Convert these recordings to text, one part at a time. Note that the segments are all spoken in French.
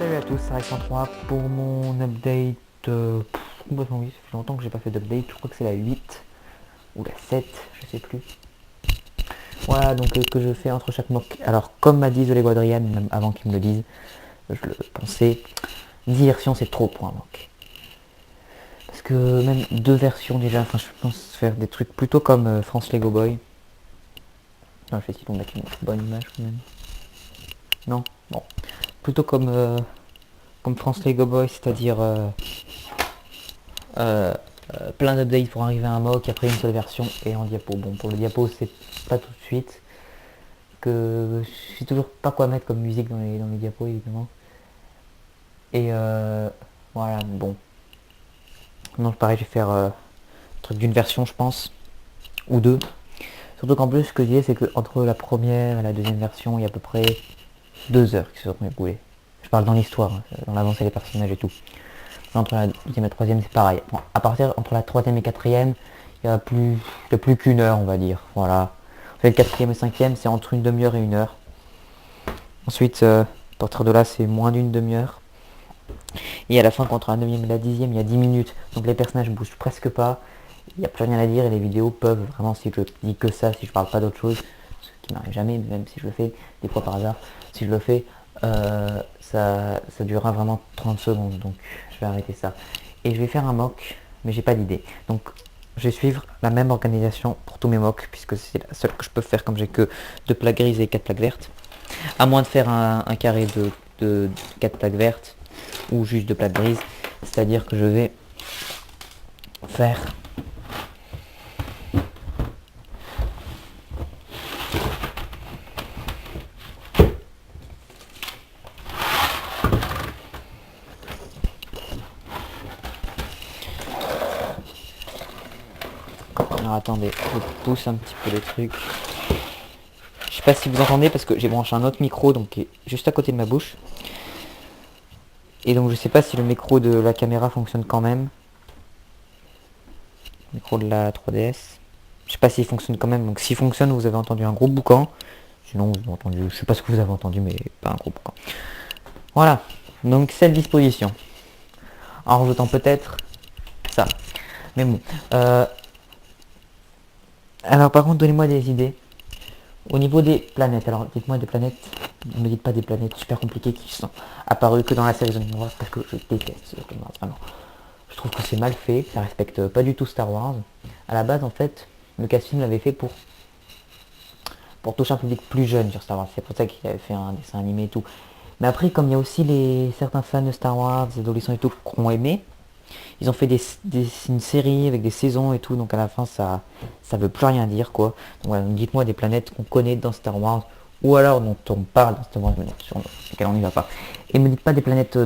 Salut à tous, c'est Rex103 pour mon update. Complètement oui, ça fait longtemps que j'ai pas fait d'update, je crois que c'est la 8 ou la 7, je sais plus. Voilà, donc que je fais entre chaque mock. Alors, comme m'a dit The Leguadrian, même avant qu'il me le dise, je le pensais, 10 versions c'est trop pour un mock. Parce que même 2 versions déjà, enfin je pense faire des trucs plutôt comme France Lego Boy. Non, je fais si on a une bonne image quand même. Non, bon. Plutôt comme France Lego Boy, c'est-à-dire euh, plein d'updates pour arriver à un mock, après une seule version et en diapo. Bon, pour le diapo, c'est pas tout de suite, que je sais toujours pas quoi mettre comme musique dans les diapos, évidemment. Et voilà, bon. Non, pareil, je vais faire un truc d'une version, je pense, ou deux. Surtout qu'en plus, ce que je disais, c'est qu'entre la première et la deuxième version, il y a à peu près 2 heures qui se sont écoulées. Je parle dans l'histoire, hein, dans l'avancée des personnages et tout. Entre la deuxième et la troisième, c'est pareil. Bon, à partir entre la troisième et quatrième, il n'y a plus qu'une heure, on va dire. Voilà. Le quatrième et cinquième, c'est entre une demi-heure et une heure. Ensuite, à partir de là, c'est moins d'une demi-heure. Et à la fin, entre la 9e et la 10e, il y a 10 minutes. Donc les personnages ne bougent presque pas. Il n'y a plus rien à dire et les vidéos peuvent vraiment, si je dis que ça, si je parle pas d'autre chose, ce qui m'arrive jamais, même si je le fais des fois par hasard, si je le fais, ça durera vraiment 30 secondes. Donc je vais arrêter ça. Et je vais faire un mock, mais j'ai pas d'idée. Donc je vais suivre la même organisation pour tous mes mocks, puisque c'est la seule que je peux faire comme j'ai que 2 plaques grises et 4 plaques vertes. À moins de faire un carré de 4 plaques vertes ou juste de plaques grises. C'est-à-dire que je vais faire alors attendez, je pousse un petit peu le truc. Je sais pas si vous entendez parce que j'ai branché un autre micro donc qui est juste à côté de ma bouche. Et donc je sais pas si le micro de la caméra fonctionne quand même. Le micro de la 3DS. Je sais pas s'il fonctionne quand même. Donc s'il fonctionne, vous avez entendu un gros boucan. Sinon vous avez entendu, je sais pas ce que vous avez entendu, mais pas un gros boucan. Voilà. Donc cette disposition. En rajoutant peut-être ça. Mais bon. Alors par contre, donnez-moi des idées. Au niveau des planètes, alors dites-moi des planètes, ne me dites pas des planètes super compliquées qui sont apparues que dans la série Zone Wars parce que je déteste ce Zone Wars, vraiment. Je trouve que c'est mal fait, ça respecte pas du tout Star Wars. À la base, en fait, Lucasfilm l'avait fait pour toucher un public plus jeune sur Star Wars. C'est pour ça qu'il avait fait un dessin animé et tout. Mais après, comme il y a aussi certains fans de Star Wars, des adolescents et tout, qui ont aimé, ils ont fait une série avec des saisons et tout, donc à la fin ça veut plus rien dire quoi. Donc voilà, dites-moi des planètes qu'on connaît dans Star Wars, ou alors dont on parle dans Star Wars, mais sur lesquelles on n'y va pas. Et me dites pas des planètes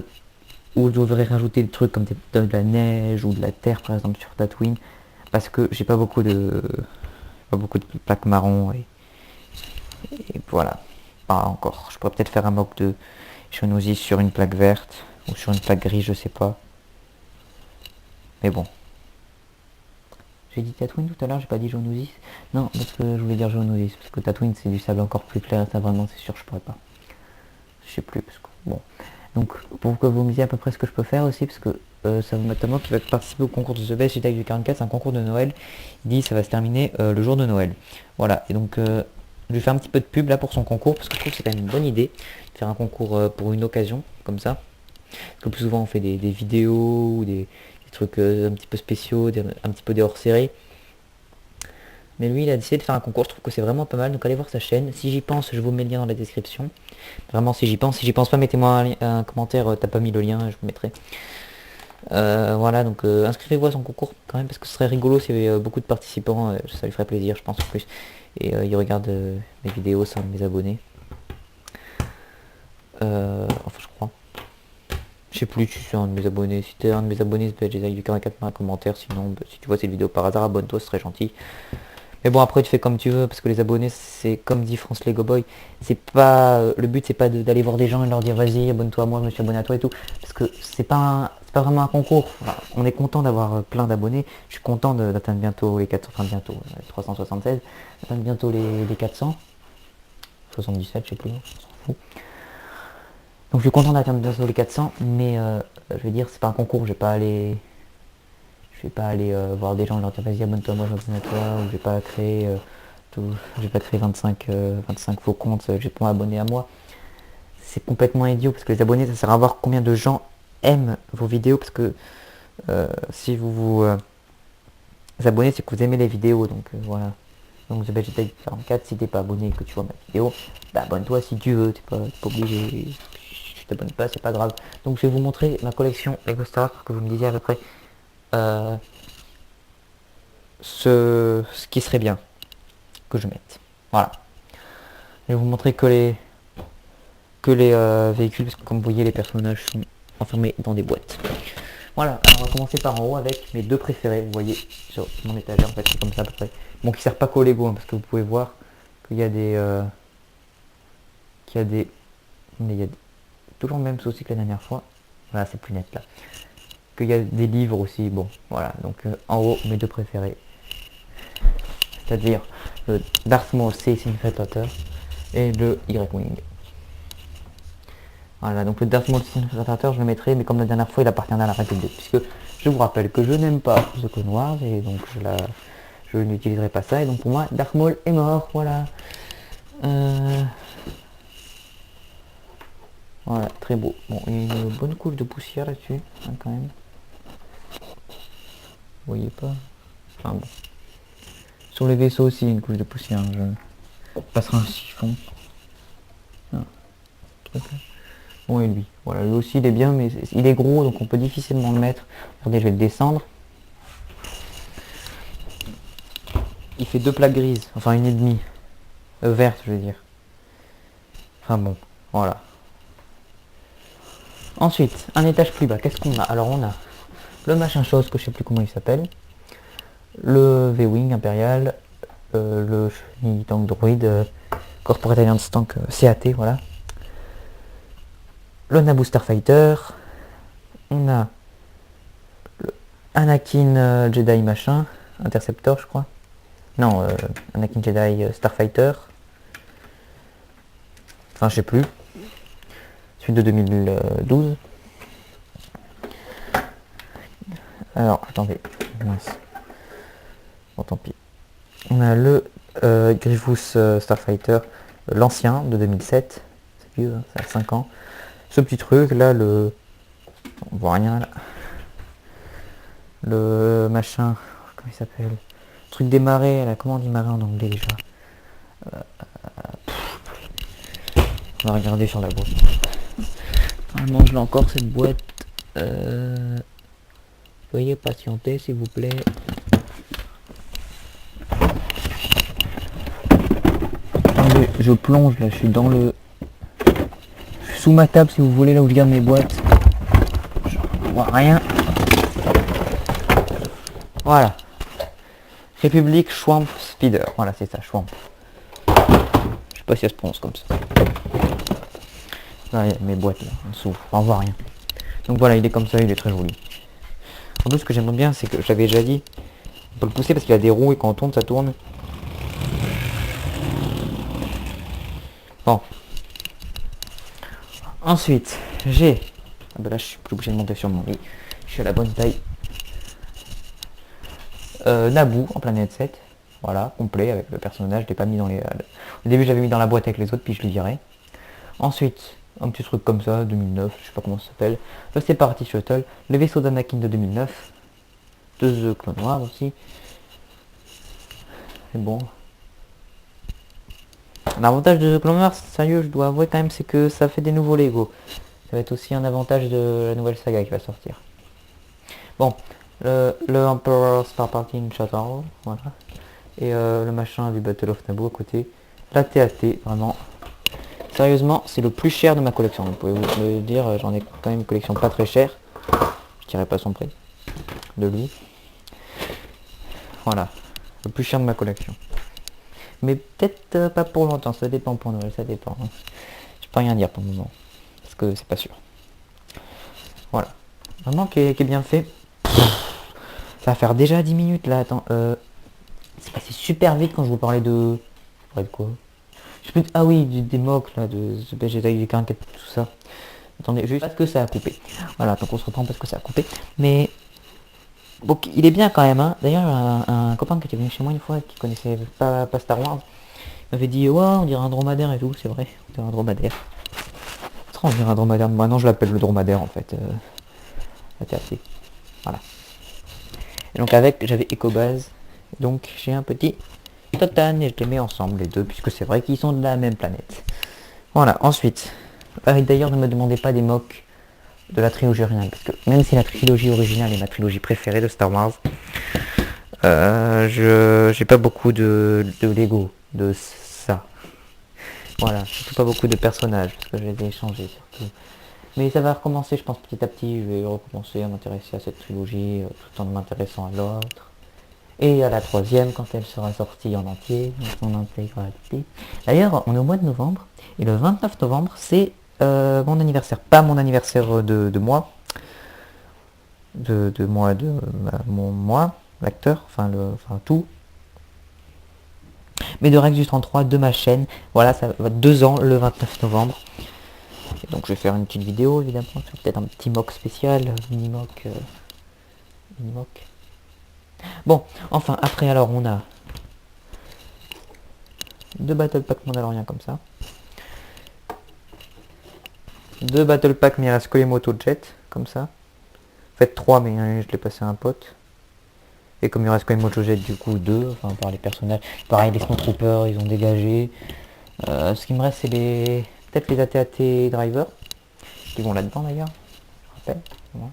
où je devrais rajouter des trucs comme de la neige ou de la terre par exemple sur Tatooine, parce que j'ai pas beaucoup de plaques marron et voilà. Pas encore. Je pourrais peut-être faire un mock de Shonouzi sur une plaque verte ou sur une plaque grise, je sais pas. Mais bon. J'ai dit Tatooine tout à l'heure, j'ai pas dit Geonosis. Non, parce que je voulais dire Geonosis, parce que Tatooine c'est du sable encore plus clair, ça vraiment c'est sûr je pourrais pas. Je sais plus, parce que bon. Donc pour que vous me disiez à peu près ce que je peux faire aussi, parce que ça vous met tellement qui va participer au concours de The Best Jedi du 44, c'est un concours de Noël. Il dit ça va se terminer le jour de Noël. Voilà, et donc je vais faire un petit peu de pub là pour son concours, parce que je trouve que c'est quand même une bonne idée de faire un concours pour une occasion, comme ça. Parce que plus souvent on fait des vidéos ou des trucs un petit peu spéciaux, un petit peu des hors-séries. Mais lui, il a décidé de faire un concours, je trouve que c'est vraiment pas mal, donc allez voir sa chaîne. Si j'y pense, je vous mets le lien dans la description. Vraiment, si j'y pense. Si j'y pense pas, mettez-moi un commentaire, t'as pas mis le lien, je vous mettrai. Voilà, donc inscrivez-vous à son concours quand même, parce que ce serait rigolo s'il y avait beaucoup de participants, ça lui ferait plaisir, je pense, en plus. Et il regarde mes vidéos, c'est un de mes abonnés. Enfin, je crois. Je sais plus si c'est un de mes abonnés. Si t'es un de mes abonnés, j'ai du 44 dans un commentaire. Sinon, si tu vois cette vidéo par hasard, abonne-toi, ce serait gentil. Mais bon, après tu fais comme tu veux, parce que les abonnés, c'est comme dit France Lego Boy, c'est pas le but, c'est pas d'aller voir des gens et leur dire vas-y abonne-toi à moi, je me suis abonné à toi et tout, parce que c'est pas vraiment un concours. Enfin, on est content d'avoir plein d'abonnés, je suis content d'atteindre bientôt les 400, enfin bientôt 376, d'atteindre bientôt les 400, 77 je sais plus, on s'en fout. Donc je suis content d'atteindre bientôt les 400, mais je vais dire c'est pas un concours, je vais pas aller voir des gens et leur dire vas-y abonne-toi, moi j'abonne à toi, ou je vais pas créer je vais pas créer 25 faux comptes, je vais pas m'abonner à moi. C'est complètement idiot parce que les abonnés ça sert à voir combien de gens aiment vos vidéos, parce que si vous vous abonnez c'est que vous aimez les vidéos, donc voilà. Donc The Vegetable 44, si t'es pas abonné et que tu vois ma vidéo, bah abonne-toi si tu veux, t'es pas obligé. Si tu t'abonnes pas, c'est pas grave. Donc je vais vous montrer ma collection Lego Star Wars pour que vous me disiez à peu près euh, ce qui serait bien que je mette. Voilà. Je vais vous montrer que les véhicules, parce que comme vous voyez les personnages sont enfermés dans des boîtes. Voilà, alors on va commencer par en haut avec mes deux préférés, vous voyez, sur mon étagère en fait, c'est comme ça à peu près. Bon, qui sert pas qu'au Lego, hein, parce que vous pouvez voir qu'il y a des... mais il y a toujours le même souci que la dernière fois. Voilà, c'est plus net là. Qu'il y a des livres aussi, bon, voilà. Donc en haut, mes deux préférés. C'est-à-dire le Darth Maul C Infiltrator et le Y-Wing. Voilà, donc le Darth Maul C Infiltrator, je le mettrai, mais comme la dernière fois, il appartient à la République. Puisque je vous rappelle que je n'aime pas The Clone Wars, et donc je n'utiliserai pas ça. Et donc pour moi, Darth Maul est mort, voilà. Voilà, très beau. Bon, il y a une bonne couche de poussière là-dessus, hein, quand même. Vous voyez pas? Enfin bon. Sur les vaisseaux aussi, une couche de poussière. Je passerai un chiffon. Ah, bon, et lui. Voilà, lui aussi, il est bien, mais il est gros, donc on peut difficilement le mettre. Regardez, je vais le descendre. Il fait deux plaques grises, enfin une et demie. Verte, je veux dire. Enfin bon, voilà. Ensuite, un étage plus bas, qu'est-ce qu'on a? Alors on a le machin chose que je sais plus comment il s'appelle. Le V-Wing impérial. Le chenille tank droid. Corporate Alliance Tank CAT, voilà. Le Naboo Starfighter. On a le Anakin Jedi machin. Interceptor, je crois. Non, Anakin Jedi Starfighter. Enfin, je sais plus. Celui de 2012. Alors, attendez. Mince. Bon, tant pis. On a le Grievous Starfighter, l'ancien de 2007. C'est vieux, hein, ça a 5 ans. Ce petit truc, là, on voit rien, là. Le machin, comment il s'appelle? Le truc des marées, là, comment on dit marée en anglais déjà? On va regarder sur la boîte. Normalement, je l'ai encore cette boîte. Veuillez patienter, s'il vous plaît. Attendez, je plonge là, je suis dans le... Je suis sous ma table si vous voulez, là où je garde mes boîtes. Je vois rien. Voilà. République Swamp Speeder. Voilà, c'est ça, Swamp. Je sais pas si ça se prononce comme ça. Là, il y a mes boîtes là, en dessous. On voit rien. Donc voilà, il est comme ça, il est très joli. En plus, ce que j'aimerais bien, c'est que j'avais déjà dit, on peut le pousser parce qu'il a des roues et quand on tourne, ça tourne. Bon. Ensuite, j'ai... Ah ben là, je suis plus obligé de monter sur mon lit. Je suis à la bonne taille. Naboo en planète 7. Voilà, complet avec le personnage. Je l'ai pas mis dans les... Au début, j'avais mis dans la boîte avec les autres, puis je le dirai. Ensuite, un petit truc comme ça, 2009, je sais pas comment ça s'appelle. Le Separatist Shuttle, le vaisseau d'Anakin de 2009. De The Clone Wars aussi. C'est bon. L'avantage de The Clone Wars, sérieux, je dois avouer quand même, c'est que ça fait des nouveaux Lego. Ça va être aussi un avantage de la nouvelle saga qui va sortir. Bon, le Emperor Star Party in Shuttle, voilà. Et le machin du Battle of Naboo à côté. La TAT, vraiment. Sérieusement, c'est le plus cher de ma collection. Vous pouvez vous le dire, j'en ai quand même une collection pas très chère. Je dirais pas son prix. De lui. Voilà. Le plus cher de ma collection. Mais peut-être pas pour longtemps, ça dépend pour Noël, ça dépend. Je peux rien dire pour le moment. Parce que c'est pas sûr. Voilà. Vraiment qui est bien fait. Ça va faire déjà 10 minutes là, attends. C'est passé super vite quand je vous parlais de... Je parlais de quoi? Ah oui, des mocks là, de The Jedi, du 44, tout ça. Attendez, juste parce que ça a coupé. Voilà, donc on se reprend parce que ça a coupé. Mais bon, il est bien quand même, hein. D'ailleurs, un copain qui était venu chez moi une fois, qui connaissait pas Star Wars, m'avait dit ouais, on dirait un dromadaire et tout, c'est vrai, on dirait un dromadaire. On dirait un dromadaire. Maintenant je l'appelle le dromadaire en fait. La TAC. Voilà. Et donc avec j'avais Ecobase. Donc j'ai un petit Totan et je les mets ensemble les deux puisque c'est vrai qu'ils sont de la même planète. Voilà, ensuite. D'ailleurs ne me demandez pas des mocks de la trilogie originale, parce que même si la trilogie originale est ma trilogie préférée de Star Wars, j'ai pas beaucoup de Lego de ça. Voilà, surtout pas beaucoup de personnages, parce que je les ai échangés surtout. Mais ça va recommencer, je pense, petit à petit, je vais recommencer à m'intéresser à cette trilogie, tout en m'intéressant à l'autre. Et à la troisième, quand elle sera sortie en entier, en son intégralité. D'ailleurs, on est au mois de novembre, et le 29 novembre, c'est mon anniversaire. Pas mon anniversaire de moi, mon moi, l'acteur, enfin tout, mais de Rex du 33, de ma chaîne. Voilà, ça va 2 ans le 29 novembre. Et donc je vais faire une petite vidéo évidemment, peut-être un petit mock spécial, mini mock. Bon, enfin après alors on a deux Battle Pack Mandalorian comme ça. Deux Battle Pack Mirasco Moto Jet, comme ça. En fait 3 mais je l'ai passé à un pote. Et comme Mirasco Moto Jet du coup 2, enfin par les personnages. Pareil les Snowtroopers ils ont dégagé. Ce qui me reste c'est peut-être les AT-AT Driver. Qui vont là-dedans d'ailleurs, je rappelle. Voilà.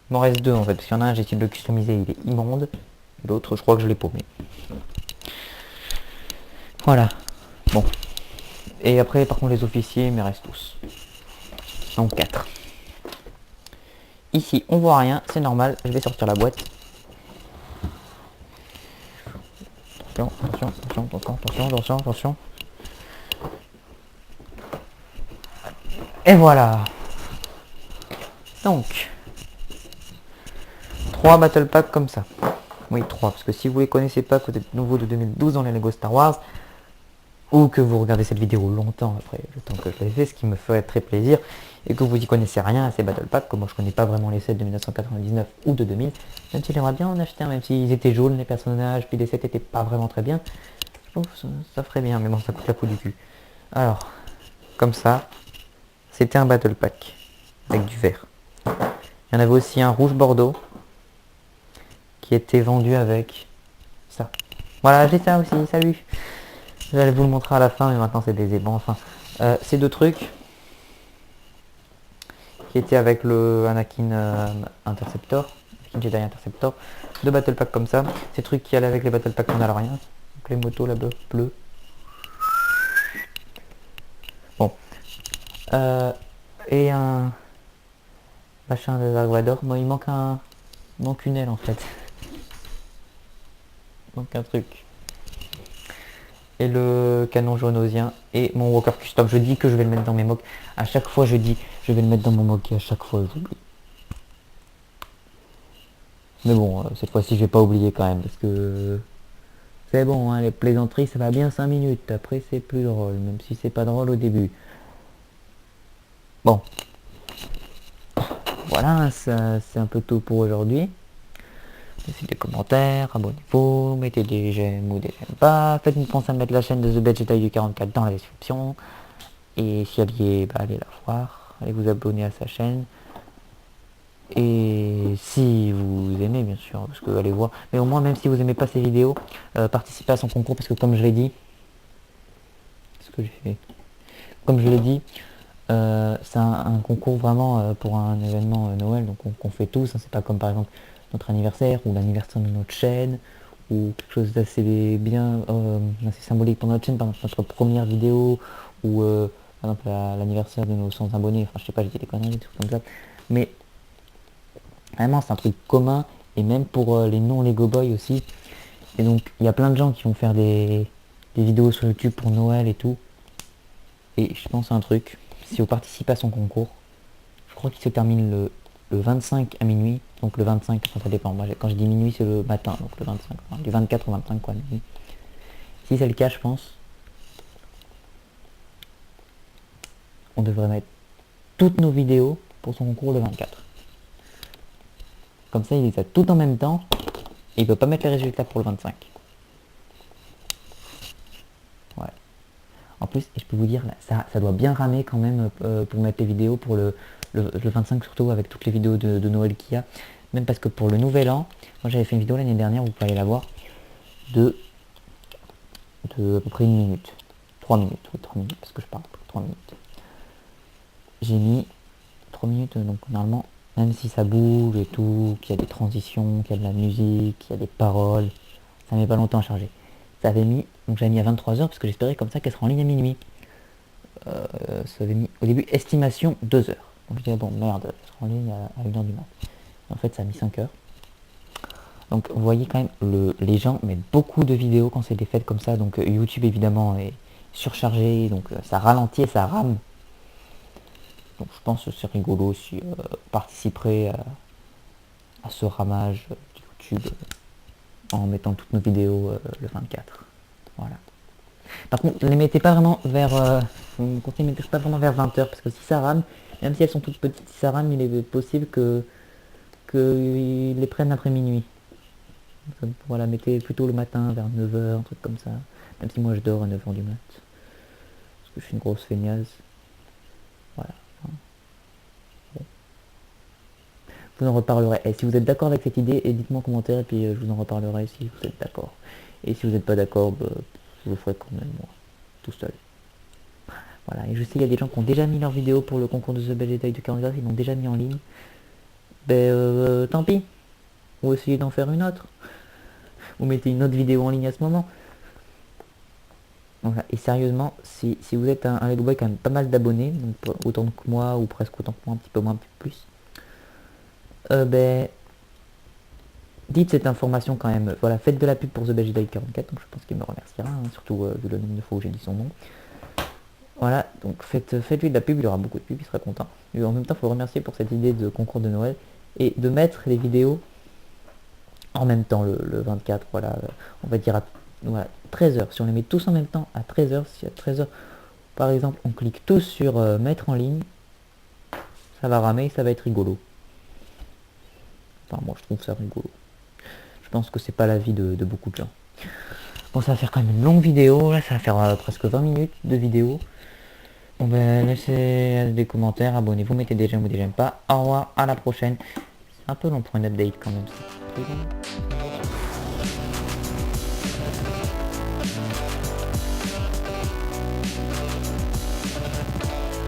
Il m'en reste deux en fait, parce qu'il y en a un j'ai essayé de le customiser, il est immonde. L'autre je crois que je l'ai paumé. Voilà. Bon. Et après par contre les officiers, il me reste tous. Donc 4. Ici on voit rien, c'est normal, je vais sortir la boîte. Attention. Et voilà. Donc 3 battle packs comme ça. Oui 3, parce que si vous les connaissez pas, que vous êtes nouveau de 2012 dans les Lego Star Wars, ou que vous regardez cette vidéo longtemps après le temps que je l'ai fait, ce qui me ferait très plaisir, et que vous y connaissez rien à ces battle packs, comme moi je connais pas vraiment les sets de 1999 ou de 2000, même si j'aimerais bien en acheter un, même s'ils étaient jaunes les personnages, puis les sets étaient pas vraiment très bien, je trouve ça ferait bien, mais bon ça coûte la peau du cul. Alors, comme ça, c'était un battle pack, avec du vert. Il y en avait aussi un rouge bordeaux, qui était vendu avec ça. Voilà, j'ai ça aussi, salut. J'allais vous le montrer à la fin, mais maintenant c'est des ébans. Enfin, ces deux trucs qui étaient avec le Anakin Interceptor, Anakin Jedi Interceptor, deux battle packs comme ça. Ces trucs qui allaient avec les battle packs Mandalorian, donc les motos là-bas bleues. Bon, et un machin de Dark Vador. Bon, il manque une aile en fait. Il manque un truc. Et le canon jaunosien et mon Walker Custom. Je dis que je vais le mettre dans mes mocks. À chaque fois je dis je vais le mettre dans mon mock et à chaque fois j'oublie. Mais bon, cette fois-ci je vais pas oublier quand même parce que c'est bon, hein, les plaisanteries ça va bien 5 minutes. Après c'est plus drôle, même si c'est pas drôle au début. Bon. Voilà, ça c'est un peu tout pour aujourd'hui. Laissez des commentaires, abonnez-vous, mettez des j'aime ou des j'aime pas. Faites-nous penser à mettre la chaîne de The Bad Jedi du 44 dans la description. Et si alliez, allez la voir, allez vous abonner à sa chaîne. Et si vous aimez bien sûr, parce que allez voir, mais au moins même si vous aimez pas ces vidéos, participez à son concours parce que comme je l'ai dit, ce que j'ai fait, comme je l'ai dit, c'est un concours vraiment pour un événement Noël, donc qu'on fait tous, hein, c'est pas comme par exemple notre anniversaire ou l'anniversaire de notre chaîne ou quelque chose d'assez bien, assez symbolique pour notre chaîne, par exemple notre première vidéo ou par exemple l'anniversaire de nos 100 abonnés, enfin je sais pas, j'ai dit des conneries, des trucs comme ça, mais vraiment c'est un truc commun et même pour les non Lego Boy aussi. Et donc il y a plein de gens qui vont faire des vidéos sur YouTube pour Noël et tout. Et je pense à un truc, si vous participez à son concours, je crois qu'il se termine le 25 à minuit, donc le 25, enfin, ça dépend, moi quand je dis minuit c'est le matin, donc le 25, enfin, du 24 au 25 quoi, minuit. Si c'est le cas je pense, on devrait mettre toutes nos vidéos pour son concours le 24. Comme ça, il les a toutes en même temps et il peut pas mettre les résultats pour le 25. Ouais. En plus, je peux vous dire, là, ça doit bien ramer quand même pour mettre les vidéos pour le 25, surtout avec toutes les vidéos de Noël qu'il y a. Même parce que pour le nouvel an, moi j'avais fait une vidéo l'année dernière, vous pouvez aller la voir, de à peu près 1 minute. 3 minutes, oui, 3 minutes, parce que je parle 3 minutes. J'ai mis 3 minutes, donc normalement, même si ça bouge et tout, qu'il y a des transitions, qu'il y a de la musique, qu'il y a des paroles, ça met pas longtemps à charger. Ça avait mis, donc j'avais mis à 23h parce que j'espérais comme ça qu'elle sera en ligne à minuit. Ça avait mis au début estimation 2 heures. Donc je disais bon merde, elle sera en ligne à 1h du mat. En fait ça a mis 5 heures. Donc vous voyez quand même, les gens mettent beaucoup de vidéos quand c'est des fêtes comme ça. Donc YouTube évidemment est surchargé, donc ça ralentit et ça rame. Donc je pense que c'est rigolo si participerait à ce ramage de YouTube en mettant toutes nos vidéos le 24. Voilà. Par contre, ne les mettez pas vraiment vers... mon conseil, ne mettez pas vraiment vers 20h parce que si ça rame, même si elles sont toutes petites, si ça rame, il est possible que ils les prennent après minuit. Donc, voilà, mettez plutôt le matin vers 9h, un truc comme ça. Même si moi je dors à 9h du mat. Parce que je suis une grosse feignasse. Voilà. Bon. Vous en reparlerez. Et si vous êtes d'accord avec cette idée, dites-moi en commentaire et puis je vous en reparlerai si vous êtes d'accord. Et si vous n'êtes pas d'accord, bah, je le ferai quand même moi, tout seul. Voilà, et je sais qu'il y a des gens qui ont déjà mis leur vidéo pour le concours de The Bell Jedi de 40 ils l'ont déjà mis en ligne. Ben tant pis. Ou essayez d'en faire une autre. Ou mettez une autre vidéo en ligne à ce moment. Voilà. Et sérieusement, si vous êtes un Lego Boy qui a pas mal d'abonnés, donc autant que moi, ou presque autant que moi, un petit peu moins, un peu plus, ben dites cette information quand même. Voilà, faites de la pub pour The Bell Jedi 44, donc je pense qu'il me remerciera, hein, surtout vu le nombre de fois où j'ai dit son nom. Voilà, donc faites-lui de la pub, il y aura beaucoup de pub, il sera content. Et en même temps, il faut le remercier pour cette idée de concours de Noël et de mettre les vidéos en même temps le 24, voilà, on va dire à voilà, 13h. Si on les met tous en même temps à 13h, si à 13h, par exemple, on clique tous sur mettre en ligne, ça va ramer, ça va être rigolo. Enfin, moi je trouve ça rigolo. Je pense que c'est pas l'avis de beaucoup de gens. Bon, ça va faire quand même une longue vidéo, là, ça va faire presque 20 minutes de vidéo. Bon ben laissez des commentaires, abonnez-vous, mettez des j'aime ou des j'aime pas. Au revoir, à la prochaine. C'est un peu long pour une update quand même.